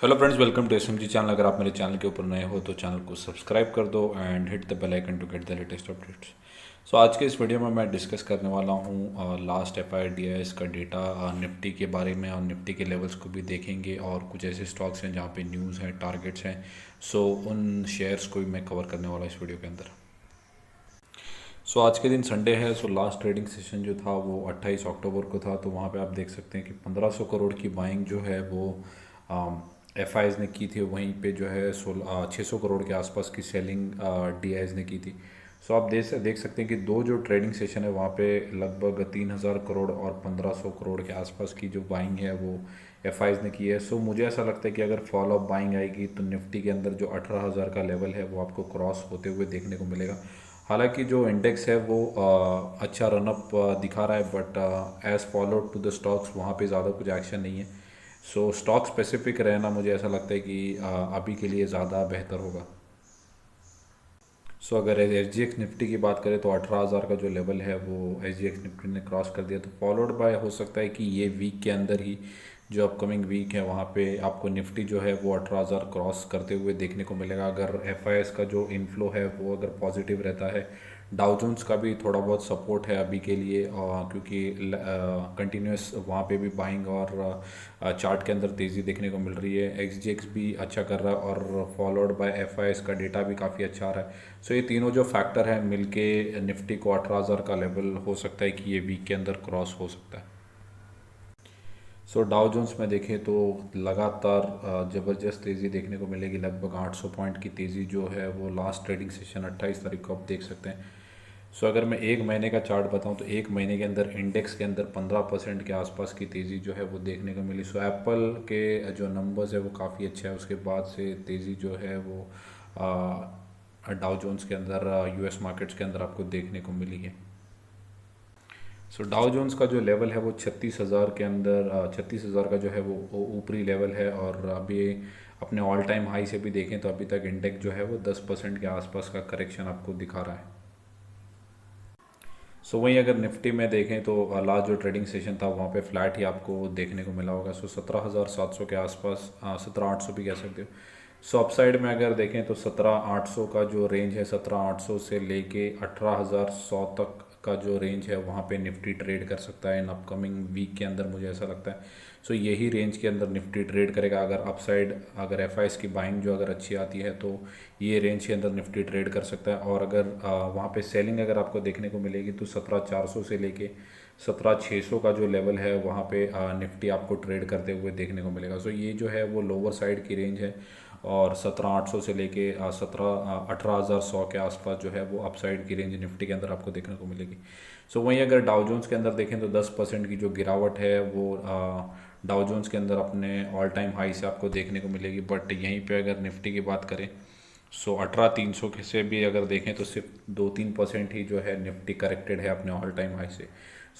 Hello friends, welcome to SMG channel. अगर आप मेरे चैनल के ऊपर नए हो तो चैनल को सब्सक्राइब कर दो and hit the bell icon to get the latest updates. So आज के इस वीडियो में मैं डिस्कस करने वाला हूँ लास्ट FIDIS का डेटा निफ्टी के बारे में, और निफ्टी के लेवल्स को भी देखेंगे, और कुछ ऐसे स्टॉक्स हैं जहाँ पे न्यूज़ है, टारगेट्स हैं। सो उन शेयर्स को भी मैं कवर करने वाला इस वीडियो के अंदर। सो आज के दिन संडे है। सो लास्ट ट्रेडिंग सेशन जो था वो 28 अक्टूबर को था। तो वहाँ पे आप देख सकते हैं कि 1500 करोड़ की बाइंग जो है वो FIs ने की थी। वहीं पे जो है 600 करोड़ के आसपास की सेलिंग DIs ने की थी। सो आप देख सकते हैं कि दो जो ट्रेडिंग सेशन है वहाँ पे लगभग 3000 करोड़ और 1500 करोड़ के आसपास की जो बाइंग है वो FIs ने की है। सो मुझे ऐसा लगता है कि अगर फॉल ऑफ बाइंग आएगी तो निफ्टी के अंदर जो 18,000 का लेवल है वो आपको क्रॉस होते हुए देखने को मिलेगा। हालांकि जो इंडेक्स है वो अच्छा रनअप दिखा रहा है, but as followed to the stocks वहाँ पे ज़्यादा कुछ एक्शन नहीं है। सो स्टॉक स्पेसिफिक रहना मुझे ऐसा लगता है कि अभी के लिए ज़्यादा बेहतर होगा। सो अगर SGX निफ्टी की बात करें तो 18,000 का जो लेवल है वो SGX निफ्टी ने क्रॉस कर दिया। तो फॉलोड बाय हो सकता है कि ये वीक के अंदर ही, जो अपकमिंग वीक है, वहाँ पे आपको निफ्टी जो है वो 18,000 क्रॉस करते हुए देखने को मिलेगा। अगर FIS का जो इनफ्लो है वो अगर पॉजिटिव रहता है, डाउ जोन्स का भी थोड़ा बहुत सपोर्ट है अभी के लिए, क्योंकि कंटिन्यूस वहाँ पे भी बाइंग और चार्ट के अंदर तेज़ी देखने को मिल रही है। XGX भी अच्छा कर रहा है और फॉलोड बाय FIS का डेटा भी काफ़ी अच्छा आ रहा है। सो ये तीनों जो फैक्टर हैं मिलके निफ्टी को 18,000 का लेवल हो सकता है कि ये वीक के अंदर क्रॉस हो सकता है। सो डाउ जोन्स में देखें तो लगातार ज़बरदस्त तेज़ी देखने को मिलेगी। लगभग 800 पॉइंट की तेज़ी जो है वो लास्ट ट्रेडिंग सेशन 28 तारीख को आप देख सकते हैं। सो अगर मैं एक महीने का चार्ट बताऊं तो एक महीने के अंदर इंडेक्स के अंदर 15% के आसपास की तेज़ी जो है वो देखने को मिली। सो एप्पल के जो नंबर्स है वो काफ़ी अच्छा है, उसके बाद से तेज़ी जो है वो डाउ जोन्स के अंदर, US मार्केट्स के अंदर आपको देखने को मिली है। सो डाउ जोन्स का जो लेवल है वो 36,000 के अंदर, 36,000 का जो है वो ऊपरी लेवल है। और अभी अपने ऑल टाइम हाई से भी देखें तो अभी तक इंडेक्स जो है वो 10% के आसपास का करेक्शन आपको दिखा रहा है। सो वहीं अगर निफ्टी में देखें तो लास्ट जो ट्रेडिंग सेशन था वहाँ पे फ्लैट ही आपको देखने को मिला होगा। सो 17,700 के आसपास, 17,800 भी कह सकते हो। सो अपसाइड में अगर देखें तो 17,800 का जो रेंज है, 17,800 से लेके 18,100 तक का जो रेंज है वहाँ पे निफ्टी ट्रेड कर सकता है इन अपकमिंग वीक के अंदर, मुझे ऐसा लगता है। सो यही रेंज के अंदर निफ्टी ट्रेड करेगा। अगर अपसाइड, अगर FIs की बाइंग जो अगर अच्छी आती है तो ये रेंज के अंदर निफ्टी ट्रेड कर सकता है। और अगर वहाँ पे सेलिंग अगर आपको देखने को मिलेगी तो 17,400 से लेके 17,600 का जो लेवल है वहाँ पे निफ्टी आपको ट्रेड करते हुए देखने को मिलेगा। सो ये जो है वो लोअर साइड की रेंज है, और 17,800 से लेके 18,100 के आसपास जो है वो अपसाइड की रेंज निफ्टी के अंदर आपको देखने को मिलेगी। सो वहीं अगर डाउ जोन्स के अंदर देखें तो 10% की जो गिरावट है वो डाउ जोन्स के अंदर अपने ऑल टाइम हाई से आपको देखने को मिलेगी। बट यहीं पे अगर निफ्टी की बात करें, सो 18,300 से भी अगर देखें तो सिर्फ 2-3% ही जो है निफ्टी करेक्टेड है अपने ऑल टाइम हाई से।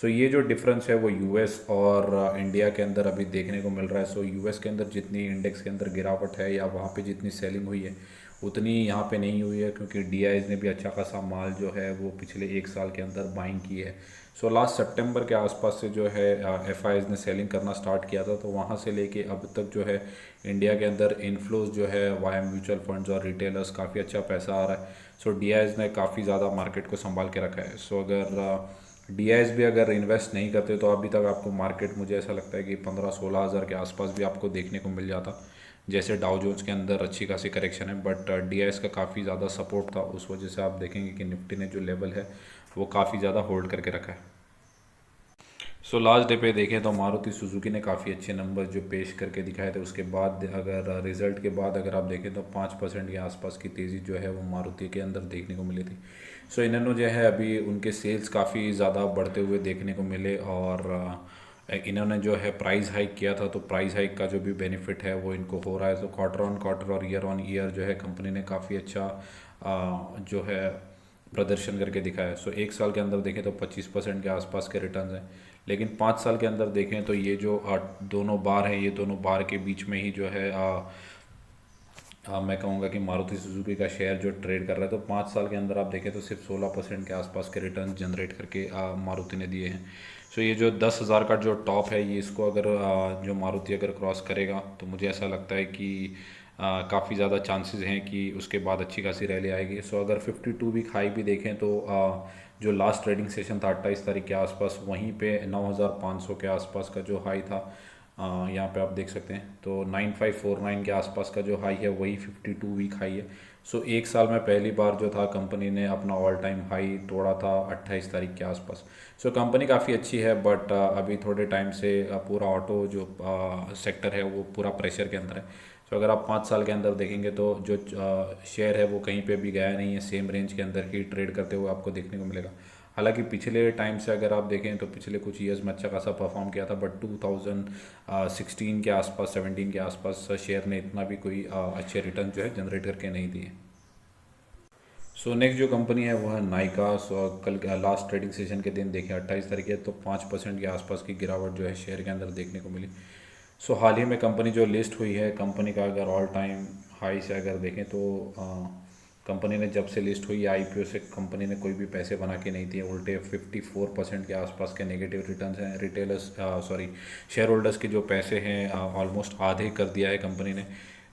सो ये जो डिफरेंस है वो US और इंडिया के अंदर अभी देखने को मिल रहा है। सो US के अंदर जितनी इंडेक्स के अंदर गिरावट है या वहाँ पे जितनी सेलिंग हुई है उतनी यहाँ पे नहीं हुई है, क्योंकि DIs ने भी अच्छा खासा माल जो है वो पिछले एक साल के अंदर बाइंग की है। सो लास्ट सितंबर के आसपास से जो है FIs ने सेलिंग करना स्टार्ट किया था। तो वहाँ से लेके अब तक जो है इंडिया के अंदर इन्फ्लोज जो है वाया म्यूचुअल फंड्स और रिटेलर्स काफ़ी अच्छा पैसा आ रहा है। सो DIs ने काफ़ी ज़्यादा मार्केट को संभाल के रखा है। सो अगर DIs भी अगर इन्वेस्ट नहीं करते तो अभी तक आपको मार्केट, मुझे ऐसा लगता है कि 15-16 हज़ार के आसपास भी आपको देखने को मिल जाता। जैसे डाउ जोन्स के अंदर अच्छी खासी करेक्शन है, बट DIs का काफ़ी ज़्यादा सपोर्ट था, उस वजह से आप देखेंगे कि निफ्टी ने जो लेवल है वो काफ़ी ज़्यादा होल्ड करके रखा है। सो लास्ट डे पे देखें तो मारुति सुजुकी ने काफ़ी अच्छे नंबर जो पेश करके दिखाए थे। उसके बाद अगर रिज़ल्ट के बाद अगर आप देखें तो 5% के आसपास की तेज़ी जो है वो मारुति के अंदर देखने को मिली थी। सो इन्होंने जो है अभी उनके सेल्स काफ़ी ज़्यादा बढ़ते हुए देखने को मिले, और इन्होंने जो है प्राइस हाइक किया था, तो प्राइस हाइक का जो भी बेनिफिट है वो इनको हो रहा है। तो क्वार्टर ऑन क्वार्टर और ईयर ऑन ईयर जो है कंपनी ने काफ़ी अच्छा जो है प्रदर्शन करके दिखाया है। सो एक साल के अंदर देखें तो 25% के आसपास के रिटर्न्स हैं, लेकिन 5 साल के अंदर देखें तो ये जो दोनों बार हैं, ये दोनों बार के बीच में ही जो है मैं कहूँगा कि मारुति सुजुकी का शेयर जो ट्रेड कर रहा है। तो 5 साल के अंदर आप देखें तो सिर्फ 16% के आसपास के रिटर्न जनरेट करके मारुति ने दिए हैं। सो ये जो 10,000 का जो टॉप है, ये इसको अगर जो मारुति अगर क्रॉस करेगा तो मुझे ऐसा लगता है कि काफ़ी ज़्यादा चांसेस हैं कि उसके बाद अच्छी खासी रैली आएगी। सो अगर 52 वीक हाई भी देखें तो जो लास्ट ट्रेडिंग सेशन था 28 तारीख के आसपास, वहीं पे 9,500 के आसपास का जो हाई था, यहाँ पे आप देख सकते हैं, तो 9549 के आसपास का जो हाई है वही 52 वीक हाई है। सो एक साल में पहली बार जो था कंपनी ने अपना ऑल टाइम हाई तोड़ा था 28 तारीख के आसपास। सो कंपनी काफ़ी अच्छी है, बट अभी थोड़े टाइम से पूरा ऑटो जो सेक्टर है वो पूरा प्रेशर के अंदर है। सो अगर आप 5 साल के अंदर देखेंगे तो जो शेयर है वो कहीं पे भी गया नहीं है, सेम रेंज के अंदर ही ट्रेड करते हुए आपको देखने को मिलेगा। हालांकि पिछले टाइम से अगर आप देखें तो पिछले कुछ ईयर्स में अच्छा खासा परफॉर्म किया था, बट 2016 के आसपास 17 के आसपास शेयर ने इतना भी कोई अच्छे रिटर्न जो है जनरेट करके नहीं दिए। सो नेक्स्ट जो कंपनी है वो है नाइका। सो कल लास्ट ट्रेडिंग सेशन के दिन देखें 28 तारीख है तो 5% के आसपास की गिरावट जो है शेयर के अंदर देखने को मिली। सो हाल ही में कंपनी जो लिस्ट हुई है, कंपनी का अगर ऑल टाइम हाई से अगर देखें तो कंपनी ने जब से लिस्ट हुई आईपीओ से कंपनी ने कोई भी पैसे बना के नहीं दिए, उल्टे 54% के आसपास के नेगेटिव रिटर्न्स हैं। रिटेलर्स सॉरी शेयर होल्डर्स के जो पैसे हैं ऑलमोस्ट आधे कर दिया है कंपनी ने।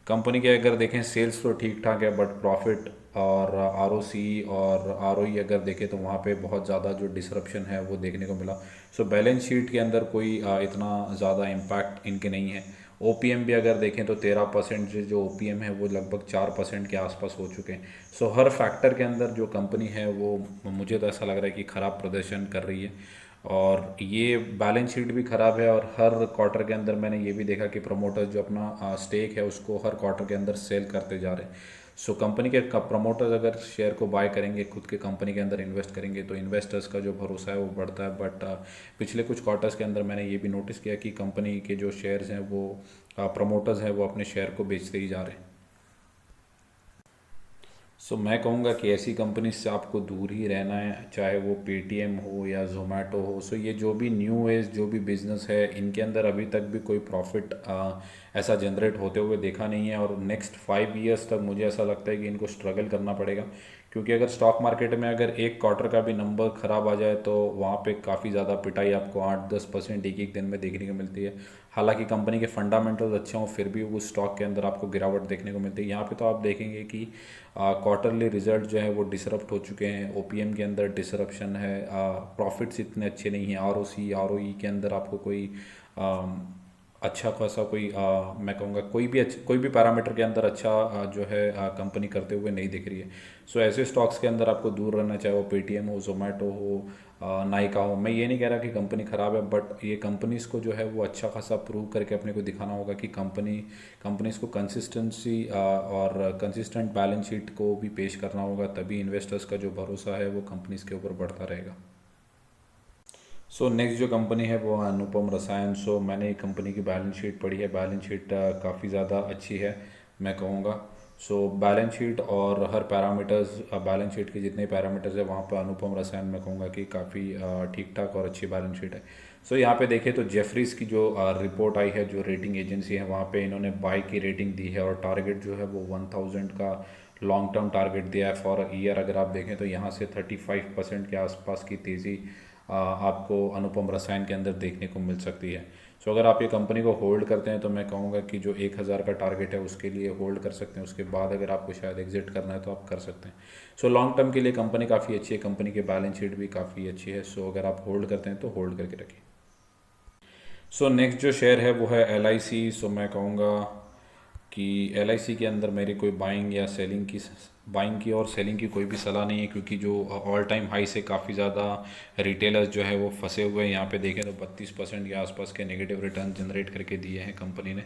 कंपनी के अगर देखें सेल्स तो ठीक ठाक है, बट प्रॉफिट और आरओसी और आरओई अगर देखें तो वहाँ पे बहुत ज़्यादा जो डिसरप्शन है वो देखने को मिला। सो बैलेंस शीट के अंदर कोई इतना ज़्यादा इम्पैक्ट इनके नहीं है। ओपीएम भी अगर देखें तो 13% जो ओपीएम है वो लगभग 4% के आसपास हो चुके हैं। सो हर फैक्टर के अंदर जो कंपनी है वो मुझे तो ऐसा लग रहा है कि ख़राब प्रदर्शन कर रही है, और ये बैलेंस शीट भी ख़राब है। और हर क्वार्टर के अंदर मैंने ये भी देखा कि प्रमोटर्स जो अपना स्टेक है उसको हर क्वार्टर के अंदर सेल करते जा रहे हैं। सो कंपनी के प्रमोटर्स अगर शेयर को बाय करेंगे, खुद के कंपनी के अंदर इन्वेस्ट करेंगे, तो इन्वेस्टर्स का जो भरोसा है वो बढ़ता है। बट पिछले कुछ क्वार्टर्स के अंदर मैंने ये भी नोटिस किया कि कंपनी के जो शेयर्स हैं वो प्रमोटर्स हैं वो अपने शेयर को बेचते ही जा रहे हैं। सो मैं कहूँगा कि ऐसी कंपनी से आपको दूर ही रहना है, चाहे वो पेटीएम हो या जोमेटो हो। सो ये जो भी न्यू एज जो भी बिज़नेस है, इनके अंदर अभी तक भी कोई प्रॉफिट ऐसा जनरेट होते हुए देखा नहीं है, और नेक्स्ट 5 ईयर्स तक मुझे ऐसा लगता है कि इनको स्ट्रगल करना पड़ेगा। क्योंकि अगर स्टॉक मार्केट में अगर एक क्वार्टर का भी नंबर ख़राब आ जाए तो वहाँ पे काफ़ी ज़्यादा पिटाई आपको 8-10% एक एक दिन में देखने को मिलती है। हालांकि कंपनी के फंडामेंटल्स अच्छे हों फिर भी उस स्टॉक के अंदर आपको गिरावट देखने को मिलती है। यहाँ पे तो आप देखेंगे कि क्वार्टरली रिजल्ट जो है वो डिसरप्ट हो चुके हैं, ओपीएम के अंदर डिसरप्शन है, प्रॉफिट्स इतने अच्छे नहीं हैं, आरओसी आरओई के अंदर आपको कोई अच्छा खासा कोई मैं कहूँगा कोई भी पैरामीटर के अंदर अच्छा जो है कंपनी करते हुए नहीं दिख रही है। सो ऐसे स्टॉक्स के अंदर आपको दूर रहना, चाहे वो पेटीएम हो, जोमेटो हो, नाइका हो। मैं ये नहीं कह रहा कि कंपनी ख़राब है, बट ये कंपनीज को जो है वो अच्छा खासा प्रूव करके अपने को दिखाना होगा कि कंपनीज को कंसिस्टेंसी और कंसिस्टेंट बैलेंस शीट को भी पेश करना होगा, तभी इन्वेस्टर्स का जो भरोसा है वो कंपनीज के ऊपर बढ़ता रहेगा। सो नेक्स्ट जो कंपनी है वो है अनुपम रसायन। सो मैंने एक कंपनी की बैलेंस शीट पढ़ी है, बैलेंस शीट काफ़ी ज़्यादा अच्छी है मैं कहूँगा। सो बैलेंस शीट और हर पैरामीटर्स, बैलेंस शीट के जितने पैरामीटर्स है वहाँ पर अनुपम रसायन मैं कहूँगा कि काफ़ी ठीक ठाक और अच्छी बैलेंस शीट है। सो यहाँ पे देखिए तो जेफरीज की जो रिपोर्ट आई है, जो रेटिंग एजेंसी है, वहाँ पे इन्होंने बाई की रेटिंग दी है, और टारगेट जो है वो 1000 का लॉन्ग टर्म टारगेट दिया है फॉर ईयर। अगर आप देखें तो यहाँ से 35% के आसपास की तेज़ी आपको अनुपम रसायन के अंदर देखने को मिल सकती है। सो अगर आप ये कंपनी को होल्ड करते हैं तो मैं कहूँगा कि जो 1000 का टारगेट है उसके लिए होल्ड कर सकते हैं, उसके बाद अगर आपको शायद एग्जिट करना है तो आप कर सकते हैं। सो लॉन्ग टर्म के लिए कंपनी काफ़ी अच्छी है, कंपनी की बैलेंस शीट भी काफ़ी अच्छी है। सो अगर आप होल्ड करते हैं तो होल्ड करके रखिए। सो नेक्स्ट जो शेयर है वो है LIC। सो मैं कहूँगा कि LIC के अंदर मेरी कोई बाइंग की और सेलिंग की कोई भी सलाह नहीं है, क्योंकि जो ऑल टाइम हाई से काफ़ी ज़्यादा रिटेलर्स जो है वो फंसे हुए हैं। यहाँ पे देखें तो 32% के आसपास के नेगेटिव रिटर्न जनरेट करके दिए हैं कंपनी ने।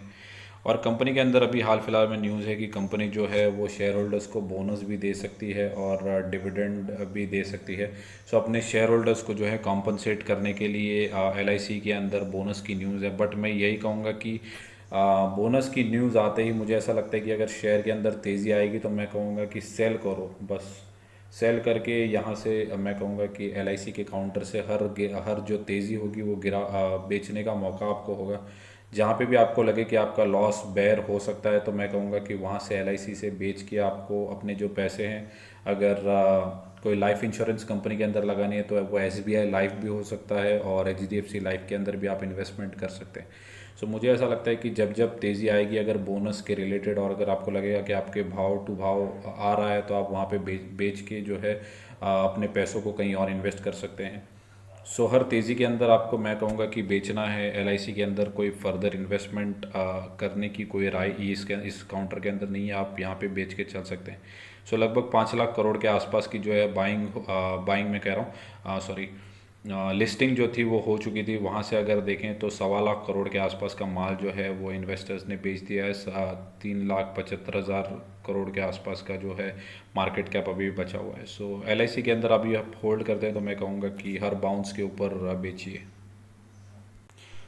और कंपनी के अंदर अभी हाल फिलहाल में न्यूज़ है कि कंपनी जो है वो शेयर होल्डर्स को बोनस भी दे सकती है और डिविडेंड भी दे सकती है। सो अपने शेयर होल्डर्स को जो है कॉम्पनसेट करने के लिए LIC के अंदर बोनस की न्यूज़ है। बट मैं यही कहूँगा कि बोनस की न्यूज़ आते ही मुझे ऐसा लगता है कि अगर शेयर के अंदर तेज़ी आएगी तो मैं कहूँगा कि सेल करो, बस सेल करके यहाँ से मैं कहूँगा कि LIC के काउंटर से हर जो तेज़ी होगी वो बेचने का मौका आपको होगा। जहाँ पे भी आपको लगे कि आपका लॉस बेयर हो सकता है तो मैं कहूँगा कि वहाँ से LIC से बेच के आपको अपने जो पैसे हैं, अगर कोई लाइफ इंश्योरेंस कंपनी के अंदर लगानी है तो वो SBI लाइफ भी हो सकता है और HDFC लाइफ के अंदर भी आप इन्वेस्टमेंट कर सकते हैं। सो मुझे ऐसा लगता है कि जब जब तेज़ी आएगी अगर बोनस के रिलेटेड, और अगर आपको लगेगा कि आपके भाव टू भाव आ रहा है, तो आप वहाँ पे बेच के जो है अपने पैसों को कहीं और इन्वेस्ट कर सकते हैं। सो हर तेज़ी के अंदर आपको मैं कहूँगा कि बेचना है। LIC के अंदर कोई फर्दर इन्वेस्टमेंट करने की कोई राय इस काउंटर के अंदर नहीं है, आप यहाँ पे बेच के चल सकते हैं। सो लगभग 5 लाख करोड़ के आसपास की जो है बाइंग में कह रहा हूँ, सॉरी, लिस्टिंग जो थी वो हो चुकी थी। वहाँ से अगर देखें तो 1.25 लाख करोड़ के आसपास का माल जो है वो इन्वेस्टर्स ने बेच दिया है। 3,75,000 करोड़ के आसपास का जो है मार्केट कैप अभी भी बचा हुआ है। सो LIC के अंदर अभी आप होल्ड करते हैं तो मैं कहूँगा कि हर बाउंस के ऊपर बेचिए।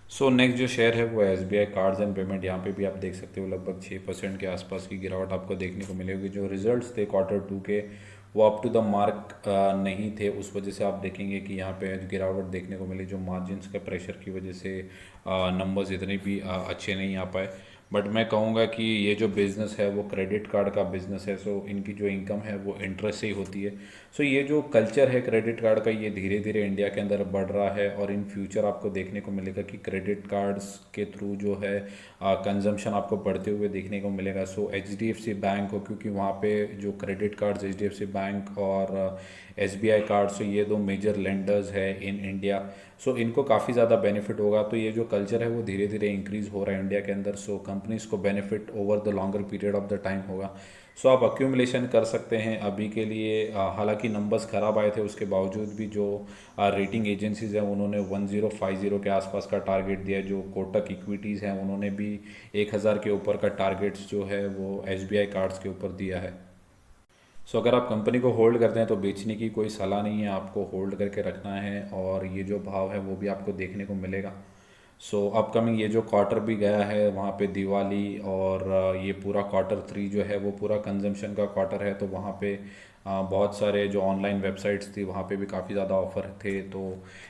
सो नेक्स्ट जो शेयर है वो SBI कार्ड्स एंड पेमेंट। यहाँ पे भी आप देख सकते हो लगभग 6% के आसपास की गिरावट आपको देखने को मिलेगी। जो रिजल्ट्स थे Q2 के वो अप टू द मार्क नहीं थे, उस वजह से आप देखेंगे कि यहाँ पे गिरावट देखने को मिली। जो मार्जिन्स के प्रेशर की वजह से नंबर्स इतने भी अच्छे नहीं आ पाए। बट मैं कहूँगा कि ये जो बिज़नेस है वो क्रेडिट कार्ड का बिज़नेस है। सो इनकी जो इनकम है वो इंटरेस्ट से ही होती है। सो ये जो कल्चर है क्रेडिट कार्ड का, ये धीरे धीरे इंडिया के अंदर बढ़ रहा है और इन फ्यूचर आपको देखने को मिलेगा कि क्रेडिट कार्ड्स के थ्रू जो है कंजम्पशन आपको बढ़ते हुए देखने को मिलेगा। सो HDFC बैंक हो, क्योंकि वहाँ पे जो क्रेडिट कार्ड्स HDFC बैंक और SBI कार्ड, सो ये दो मेजर लेंडर्स है इन इंडिया। सो इनको काफ़ी ज़्यादा बेनिफिट होगा। तो ये जो कल्चर है वो धीरे धीरे इंक्रीज़ हो रहा है इंडिया के अंदर। सो कंपनीज को benefit over the longer period of the time होगा। सो आप अक्यूमुलेशन कर सकते हैं अभी के लिए। हालांकि नंबर्स ख़राब आए थे उसके बावजूद भी जो रेटिंग एजेंसीज़ हैं उन्होंने 1050 के आसपास का टारगेट दिया है। जो कोटक इक्विटीज़ हैं उन्होंने भी 1000 के ऊपर का टारगेट्स जो है वो SBI कार्ड्स के ऊपर दिया है। सो अगर आप कंपनी को होल्ड करते हैं तो बेचने की कोई सलाह नहीं है, आपको होल्ड करके रखना है और ये जो भाव है वो भी आपको देखने को मिलेगा। सो अपकमिंग ये जो क्वार्टर भी गया है वहाँ पे दिवाली और ये पूरा Q3 जो है वो पूरा कंजम्पशन का क्वार्टर है। तो वहाँ पे बहुत सारे जो ऑनलाइन वेबसाइट्स थी वहाँ पे भी काफ़ी ज़्यादा ऑफर थे। तो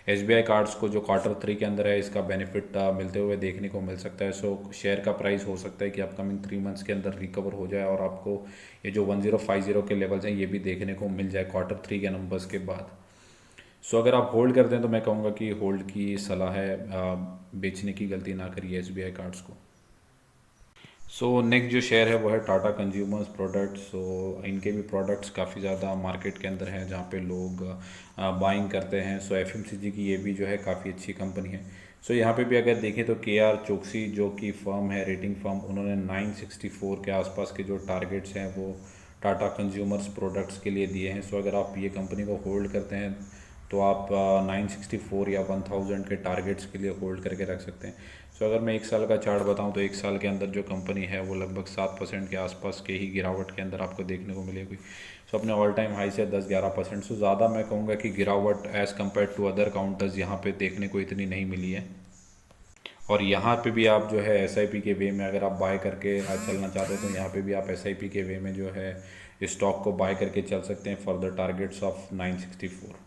SBI कार्ड्स को जो Q3 के अंदर है इसका बेनिफिट मिलते हुए देखने को मिल सकता है। सो शेयर का प्राइस हो सकता है कि अपकमिंग 3 मंथ्स के अंदर रिकवर हो जाए और आपको ये जो 1050 के लेवल्स हैं ये भी देखने को मिल जाए Q3 के नंबर्स के बाद। सो अगर आप होल्ड करते हैं तो मैं कहूँगा कि होल्ड की सलाह है, बेचने की गलती ना करिए SBI कार्ड्स को। सो नेक्स्ट जो शेयर है वो है टाटा कंज्यूमर्स प्रोडक्ट्स। सो इनके भी प्रोडक्ट्स काफ़ी ज़्यादा मार्केट के अंदर हैं जहाँ पे लोग बाइंग करते हैं। सो FMCG की ये भी जो है काफ़ी अच्छी कंपनी है। सो यहाँ पे भी अगर देखें तो KR चोक्सी जो कि फर्म है, रेटिंग फर्म, उन्होंने 964 के आसपास के जो टारगेट्स हैं वो टाटा कंज्यूमर्स प्रोडक्ट्स के लिए दिए हैं। सो अगर आप ये कंपनी को होल्ड करते हैं तो आप 964 या 1000 के टारगेट्स के लिए होल्ड करके रख सकते हैं। सो अगर मैं 1 साल का चार्ट बताऊं तो 1 साल के अंदर जो कंपनी है वो लगभग 7% के आसपास के ही गिरावट के अंदर आपको देखने को मिलेगी। सो अपने ऑल टाइम हाई से 10-11%। सो ज़्यादा मैं कहूँगा कि गिरावट as compare to other counters यहाँ पे देखने को इतनी नहीं मिली है। और यहाँ पे भी आप जो है SIP के वे में अगर आप बाय करके चलना चाहते हैं तो यहाँ पे भी आप SIP के वे में जो है स्टॉक को बाय करके चल सकते हैं for the targets of 964।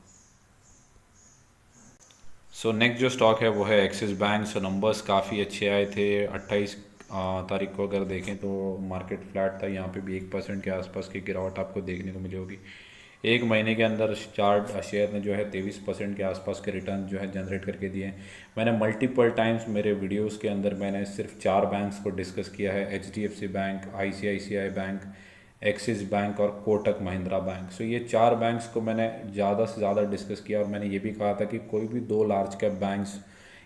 So next जो स्टॉक है वो है एक्सिस बैंक। सो नंबर्स काफ़ी अच्छे आए थे। 28 तारीख को अगर देखें तो मार्केट फ्लैट था, यहाँ पे भी 1% के आसपास की गिरावट आपको देखने को मिली होगी। एक महीने के अंदर चार्ट शेयर ने जो है 23% के आसपास के रिटर्न जो है जनरेट करके दिए हैं। मैंने मल्टीपल टाइम्स मेरे वीडियोस के अंदर मैंने सिर्फ 4 बैंक्स को डिस्कस किया है, HDFC bank, ICICI bank, axis bank और कोटक महिंद्रा बैंक। सो ये 4 बैंक्स को मैंने ज़्यादा से ज़्यादा डिस्कस किया और मैंने ये भी कहा था कि कोई भी 2 लार्ज कैप बैंक्स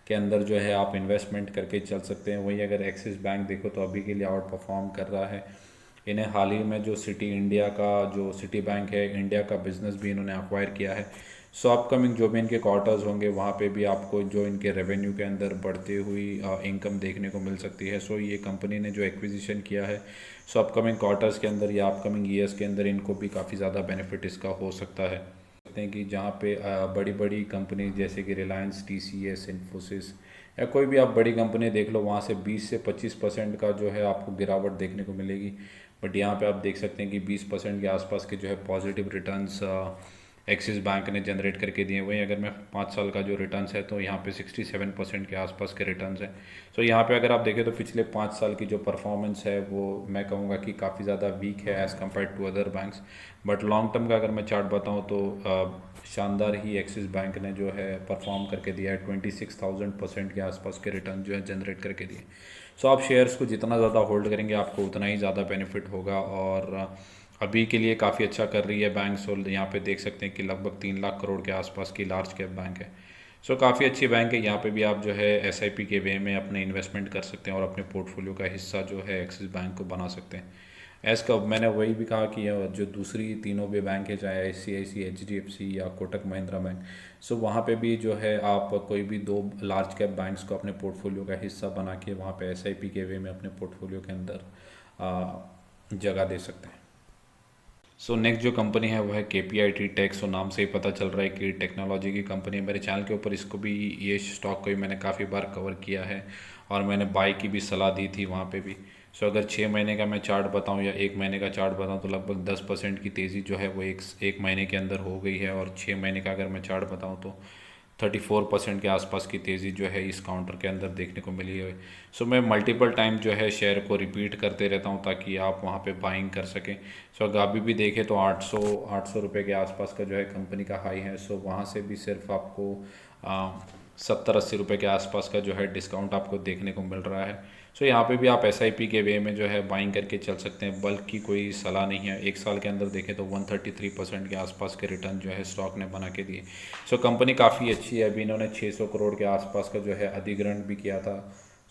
के अंदर जो है आप इन्वेस्टमेंट करके चल सकते हैं। वहीं अगर एक्सिस बैंक देखो तो अभी के लिए आउट परफॉर्म कर रहा है। इन्हें हाल ही में जो सिटी बैंक है, इंडिया का बिजनेस भी इन्होंने अक्वायर किया है। सो अपकमिंग जो भी इनके क्वार्टर्स होंगे वहाँ पे भी आपको जो इनके रेवेन्यू के अंदर बढ़ती हुई इनकम देखने को मिल सकती है। सो ये कंपनी ने जो एक्विजिशन किया है, सो अपकमिंग क्वार्टर्स के अंदर या अपकमिंग ईयर्स के अंदर इनको भी काफ़ी ज़्यादा बेनिफिट इसका हो सकता है। सकते हैं कि जहाँ पे बड़ी बड़ी कंपनी जैसे कि रिलायंस, TCS, इन्फोसिस या कोई भी आप बड़ी कंपनी देख लो वहाँ से 20 से 25% का जो है आपको गिरावट देखने को मिलेगी। बट यहाँ पे आप देख सकते हैं कि 20% के आसपास के जो है पॉजिटिव रिटर्न्स एक्सिस बैंक ने जनरेट करके दिए। वहीं अगर मैं 5 साल का जो रिटर्न्स है तो यहाँ पे 67% के आसपास के रिटर्न्स हैं। सो यहाँ पे अगर आप देखें तो पिछले 5 साल की जो परफॉर्मेंस है वो मैं कहूँगा कि काफ़ी ज़्यादा वीक है as compare to other banks. But long term का अगर मैं चार्ट बताऊँ तो शानदार ही एक्सिस बैंक ने जो है परफॉर्म करके दिया है। 26,000% के आसपास के रिटर्न जो है जनरेट करके दिए। सो आप शेयर्स को जितना ज़्यादा होल्ड करेंगे आपको उतना ही ज़्यादा बेनिफिट होगा। और अभी के लिए काफ़ी अच्छा कर रही है बैंक्स। और यहाँ पे देख सकते हैं कि लगभग 3 लाख करोड़ के आसपास की लार्ज कैप बैंक है। सो काफ़ी अच्छी बैंक है। यहाँ पे भी आप जो है एसआईपी के वे में अपने इन्वेस्टमेंट कर सकते हैं और अपने पोर्टफोलियो का हिस्सा जो है एक्सिस बैंक को बना सकते हैं। एज का मैंने वही भी कहा कि जो दूसरी तीनों भी बैंक है, चाहे ICICI, HDFC या कोटक महिंद्रा बैंक, सो वहाँ पे भी जो है आप कोई भी 2 लार्ज कैप बैंक्स को अपने पोर्टफोलियो का हिस्सा बना के वहाँ पे एसआईपी के वे में अपने पोर्टफोलियो के अंदर जगह दे सकते हैं। सो नेक्स्ट जो कंपनी है वो है KPIT टेक। सो नाम से ही पता चल रहा है कि टेक्नोलॉजी की कंपनी है। मेरे चैनल के ऊपर इसको भी, ये स्टॉक को भी मैंने काफ़ी बार कवर किया है और मैंने बाई की भी सलाह दी थी वहाँ पे भी। सो अगर 6 महीने का मैं चार्ट बताऊँ या 1 महीने का चार्ट बताऊँ तो लगभग 10% की तेज़ी जो है वो एक महीने के अंदर हो गई है। और 6 महीने का अगर मैं चार्ट बताऊँ तो 34% के आसपास की तेज़ी जो है इस काउंटर के अंदर देखने को मिली है। सो मैं मल्टीपल टाइम जो है शेयर को रिपीट करते रहता हूँ ताकि आप वहाँ पे बाइंग कर सकें। सो अगर अभी भी देखें तो 800 रुपये के आसपास का जो है कंपनी का हाई है। सो वहाँ से भी सिर्फ आपको 70-80 रुपये के आसपास का जो है डिस्काउंट आपको देखने को मिल रहा है। सो यहाँ पे भी आप SIP के वे में जो है बाइंग करके चल सकते हैं। बल्क की कोई सलाह नहीं है। 1 साल के अंदर देखें तो 133% के आसपास के रिटर्न जो है स्टॉक ने बना के दिए। सो कंपनी काफ़ी अच्छी है। अभी इन्होंने 600 करोड़ के आसपास का जो है अधिग्रहण भी किया था।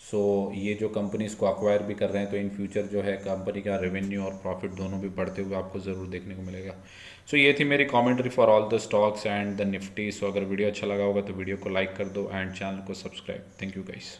सो ये जो कंपनी इसको अक्वायर भी कर रहे हैं तो इन फ्यूचर जो है कंपनी का रेवेन्यू और प्रॉफिट दोनों भी बढ़ते हुए आपको ज़रूर देखने को मिलेगा। सो ये थी मेरी commentary for all the stocks and the Nifty. So अगर वीडियो अच्छा लगा होगा तो वीडियो को लाइक कर दो एंड चैनल को सब्सक्राइब। Thank you guys.